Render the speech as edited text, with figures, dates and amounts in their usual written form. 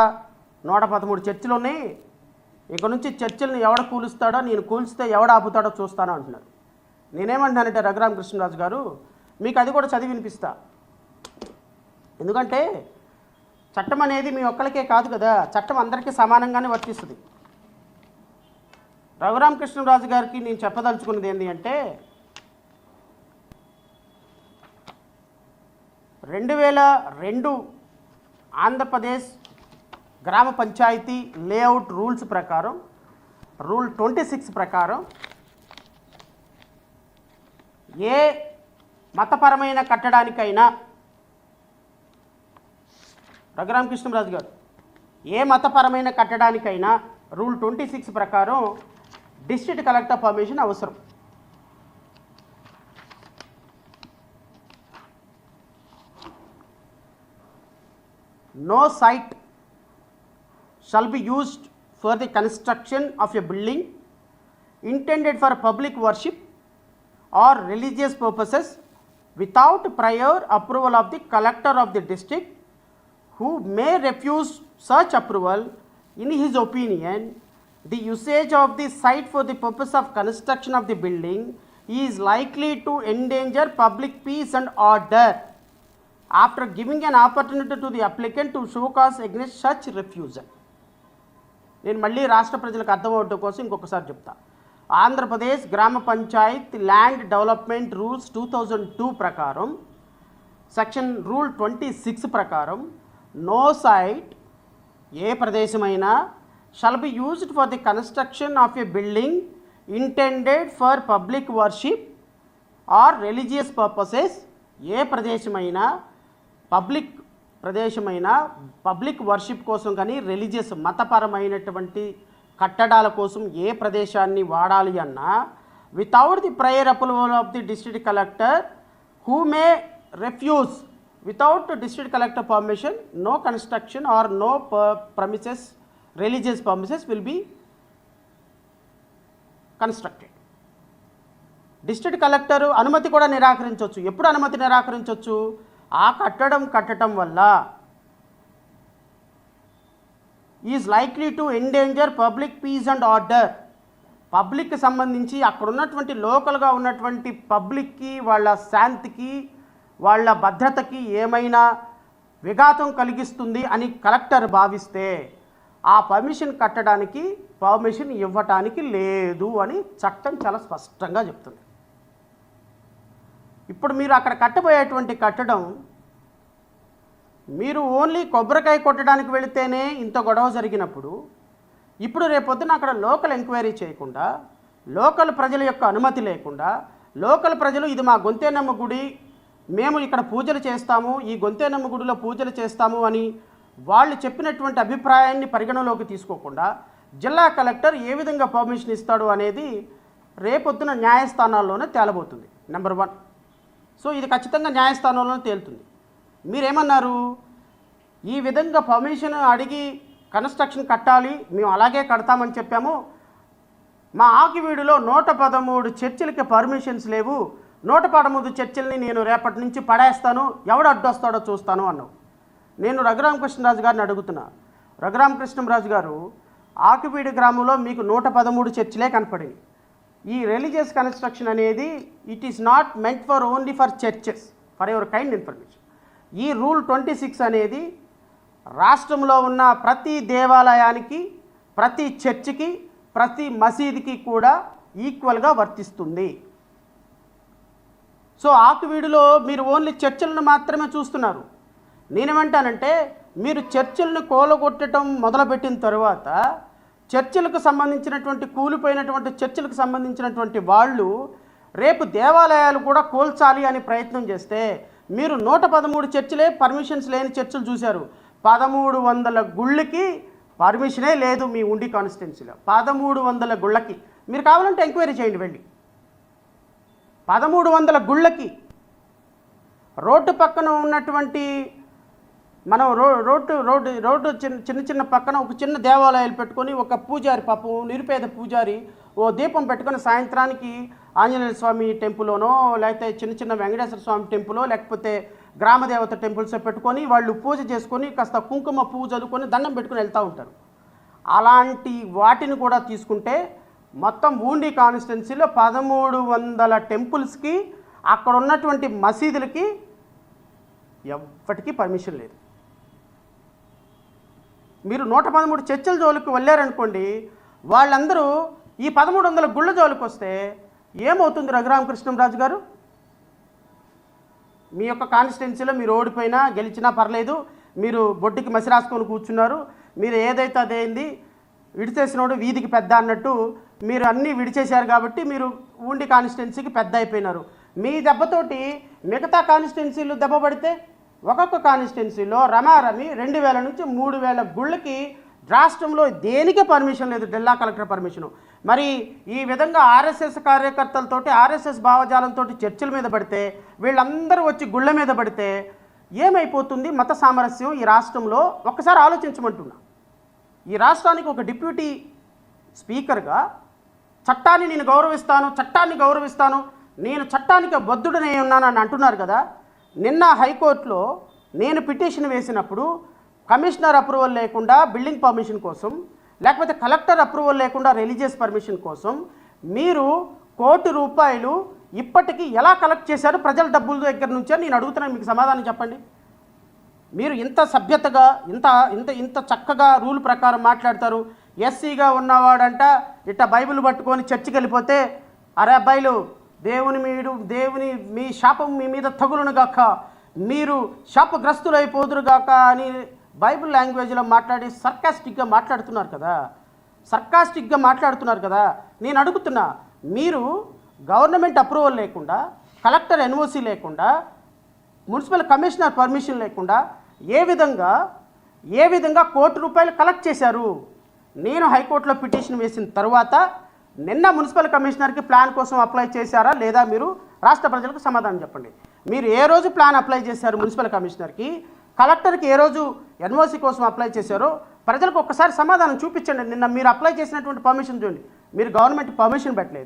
113 చర్చిలు ఉన్నాయి. ఇక నుంచి చర్చిలను ఎవడ కూలుస్తాడో, నేను కూల్స్తే ఎవడ ఆపుతాడో చూస్తాను అంటున్నారు. నేనేమంటున్నానంటే రఘురామకృష్ణరాజు గారు, మీకు అది కూడా చదివి వినిపిస్తా. ఎందుకంటే చట్టం అనేది మీ ఒక్కరికే కాదు కదా, చట్టం అందరికీ సమానంగానే వర్తిస్తుంది. రఘురామకృష్ణరాజు గారికి నేను చెప్పదలుచుకున్నది ఏంటి అంటే, 2002 ఆంధ్రప్రదేశ్ గ్రామ పంచాయతీ లేఅవుట్ రూల్స్ ప్రకారం, రూల్ 26 ప్రకారం ఏ మతపరమైన కట్టడానికైనా, రఘురామకృష్ణరాజు గారు, ఏ మతపరమైన కట్టడానికైనా రూల్ 26 ప్రకారం డిస్ట్రిక్ట్ కలెక్టర్ పర్మిషన్ అవసరం. No site shall be used for the construction of a building intended for public worship or religious purposes without prior approval of the collector of the district, who may refuse such approval. In his opinion, the usage of the site for the purpose of construction of the building is likely to endanger public peace and order, after giving an opportunity to the applicant to show cause against such refusal. నేను మళ్ళీ రాష్ట్ర ప్రజలకు అర్థమవడం కోసం ఇంకొకసారి చెప్తా. ఆంధ్రప్రదేశ్ గ్రామ Panchayat land development rules 2002 ప్రకారం, section rule 26 ప్రకారం, నో సైట్, ఏ ప్రదేశమైనా, shall be used for the construction of a building intended for public worship or religious purposes, ఏ ప్రదేశమైనా, పబ్లిక్ ప్రదేశమైన పబ్లిక్ వర్షిప్ కోసం కానీ రిలీజియస్ మతపరమైనటువంటి కట్టడాల కోసం ఏ ప్రదేశాన్ని వాడాలి అన్నా, without the prior approval of the district collector, who may refuse without district collector permission, no construction or no premises religious premises will be constructed. District collector అనుమతి కూడా నిరాకరించవచ్చు. ఎప్పుడు అనుమతి నిరాకరించవచ్చు? ఆ కట్టడం వల్ల is likely to endanger public peace and order, పబ్లిక్కి సంబంధించి అక్కడ ఉన్నటువంటి లోకల్గా ఉన్నటువంటి పబ్లిక్కి, వాళ్ళ శాంతికి, వాళ్ళ భద్రతకి ఏమైనా విఘాతం కలిగిస్తుంది అని కలెక్టర్ భావిస్తే ఆ కట్టడానికి పర్మిషన్ ఇవ్వటానికి లేదు అని చట్టం చాలా స్పష్టంగా చెప్తుంది. ఇప్పుడు మీరు అక్కడ కట్టబోయేటువంటి కట్టడం, మీరు ఓన్లీ కొబ్బరికాయ కొట్టడానికి వెళితేనే ఇంత గొడవ జరిగినప్పుడు, ఇప్పుడు రేపొద్దున అక్కడ లోకల్ ఎంక్వైరీ చేయకుండా, లోకల్ ప్రజల యొక్క అనుమతి లేకుండా, లోకల్ ప్రజలు ఇది మా గొంతేనమ్మ గుడి, మేము ఇక్కడ పూజలు చేస్తాము, ఈ గొంతేనమ్మ గుడిలో పూజలు చేస్తాము అని వాళ్ళు చెప్పినటువంటి అభిప్రాయాన్ని పరిగణలోకి తీసుకోకుండా జిల్లా కలెక్టర్ ఏ విధంగా పర్మిషన్ ఇస్తాడు అనేది రేపొద్దున న్యాయస్థానాల్లోనే తేలబోతుంది. నెంబర్ 1. సో ఇది ఖచ్చితంగా న్యాయస్థానంలోనే తేలుతుంది. మీరేమన్నారు? ఈ విధంగా పర్మిషన్ అడిగి కన్స్ట్రక్షన్ కట్టాలి, మేము అలాగే కడతామని చెప్పాము. మా ఆకివీడులో 113 చర్చిలకి పర్మిషన్స్ లేవు, 113 చర్చిల్ని నేను రేపటి నుంచి పడేస్తాను, ఎవడు అడ్డొస్తాడో చూస్తాను అన్నావు. నేను రఘురామకృష్ణరాజు గారిని అడుగుతున్నా, రఘురామకృష్ణరాజు గారు, ఆకివీడు గ్రామంలో మీకు 113 చర్చిలే కనపడింది. ఈ రిలీజియస్ కన్స్ట్రక్షన్ అనేది it is not meant for only for churches, for your kind information. ఈ రూల్ 26 అనేది రాష్ట్రంలో ఉన్న ప్రతి దేవాలయానికి, ప్రతి చర్చికి, ప్రతి మసీదుకి కూడా ఈక్వల్గా వర్తిస్తుంది. సో ఆకివీడులో మీరు ఓన్లీ చర్చిలను మాత్రమే చూస్తున్నారు. నేనేమంటానంటే, మీరు చర్చిలను కూలగొట్టడం మొదలుపెట్టిన తర్వాత చర్చిలకు సంబంధించినటువంటి, కూలిపోయినటువంటి చర్చిలకు సంబంధించినటువంటి వాళ్ళు రేపు దేవాలయాలు కూడా కూల్చాలి అని ప్రయత్నం చేస్తే, మీరు 113 చర్చిలే పర్మిషన్స్ లేని చర్చిలు చూశారు. 1300 గుళ్ళకి పర్మిషనే లేదు మీ ఉండి కాన్స్టిట్యున్సీలో. 1300 గుళ్ళకి మీరు కావాలంటే ఎంక్వైరీ చేయండి వెళ్ళి. 1300 గుళ్ళకి రోడ్డు పక్కన ఉన్నటువంటి, మనం రోడ్డు చిన్న పక్కన ఒక చిన్న దేవాలయాలు పెట్టుకొని ఒక పూజారి, పాపం నిరుపేద పూజారి, ఓ దీపం పెట్టుకొని సాయంత్రానికి ఆంజనేయ స్వామి టెంపుల్లోనో, లేకపోతే చిన్న వెంకటేశ్వర స్వామి టెంపులో, లేకపోతే గ్రామదేవత టెంపుల్స్ పెట్టుకొని వాళ్ళు పూజ చేసుకొని కాస్త కుంకుమ పువ్వు చదువుకొని దండం పెట్టుకొని వెళ్తూ ఉంటారు. అలాంటి వాటిని కూడా తీసుకుంటే మొత్తం ఊండి కాన్స్టిట్యున్సీలో 1300 టెంపుల్స్కి అక్కడ ఉన్నటువంటి మసీదులకి ఎవ్వటికీ పర్మిషన్ లేదు. మీరు 113 చర్చల జోలికి వెళ్ళారనుకోండి, వాళ్ళందరూ ఈ 1300 గుళ్ళ జోలికి వస్తే ఏమవుతుంది? రఘురామకృష్ణంరాజు గారు, మీ యొక్క కాన్స్టిట్యున్సీలో మీరు ఓడిపోయినా గెలిచినా పర్లేదు, మీరు బొడ్డుకి మసి రాసుకొని కూర్చున్నారు, మీరు ఏదైతే అదేంది విడిచేసినోడు వీధికి పెద్ద అన్నట్టు మీరు అన్నీ విడిచేశారు కాబట్టి మీరు ఊండి కాన్స్టిట్యున్సీకి పెద్ద అయిపోయినారు. మీ దెబ్బతోటి మిగతా కాన్స్టిట్యున్సీలు దెబ్బ పడితే ఒక్కొక్క కాన్స్టిట్యున్సీలో రమారమి 2000 నుంచి 3000 గుళ్ళకి రాష్ట్రంలో దేనికి పర్మిషన్ లేదు, జిల్లా కలెక్టర్ పర్మిషను. మరి ఈ విధంగా ఆర్ఎస్ఎస్ కార్యకర్తలతోటి ఆర్ఎస్ఎస్ భావజాలంతో చర్చల మీద పడితే వీళ్ళందరూ వచ్చి గుళ్ళ మీద పడితే ఏమైపోతుంది మత సామరస్యం ఈ రాష్ట్రంలో? ఒక్కసారి ఆలోచించమంటున్నా. ఈ రాష్ట్రానికి ఒక డిప్యూటీ స్పీకర్గా చట్టాన్ని నేను గౌరవిస్తాను, నేను చట్టానికి బద్ధుడనే ఉన్నానని అంటున్నారు కదా. నిన్న హైకోర్టులో నేను పిటిషన్ వేసినప్పుడు కమిషనర్ అప్రూవల్ లేకుండా బిల్డింగ్ పర్మిషన్ కోసం, లేకపోతే కలెక్టర్ అప్రూవల్ లేకుండా రిలీజియస్ పర్మిషన్ కోసం మీరు ₹1 కోటి ఇప్పటికీ ఎలా కలెక్ట్ చేశారు ప్రజల డబ్బుల దగ్గర నుంచి అని నేను అడుగుతున్నాను. మీకు సమాధానం చెప్పండి. మీరు ఇంత సభ్యతగా ఇంత చక్కగా రూల్ ప్రకారం మాట్లాడతారు. ఎస్సీగా ఉన్నవాడంట ఇట్ట బైబిల్ పట్టుకొని చర్చికి వెళ్ళిపోతే, అరే అబ్బాయిలు దేవుని మీ శాపం మీ మీద తగులును గాక, మీరు శాపగ్రస్తులు అయిపోదురు గాక అని బైబిల్ లాంగ్వేజ్లో మాట్లాడి సర్కాస్టిక్గా మాట్లాడుతున్నారు కదా. నేను అడుగుతున్నా, మీరు గవర్నమెంట్ అప్రూవల్ లేకుండా, కలెక్టర్ ఎన్ఓసి లేకుండా, మున్సిపల్ కమిషనర్ పర్మిషన్ లేకుండా ఏ విధంగా ₹1 కోటి కలెక్ట్ చేశారు? నేను హైకోర్టులో పిటిషన్ వేసిన తర్వాత నిన్న మున్సిపల్ కమిషనర్కి ప్లాన్ కోసం అప్లై చేశారా లేదా? మీరు రాష్ట్ర ప్రజలకు సమాధానం చెప్పండి. మీరు ఏ రోజు ప్లాన్ అప్లై చేశారు మున్సిపల్ కమిషనర్కి, కలెక్టర్కి ఏ రోజు ఎన్ఓసి కోసం అప్లై చేశారో ప్రజలకు ఒక్కసారి సమాధానం చూపించండి. నిన్న మీరు అప్లై చేసినటువంటి పర్మిషన్ చూడండి, మీరు గవర్నమెంట్ పర్మిషన్ పెట్టలేదు.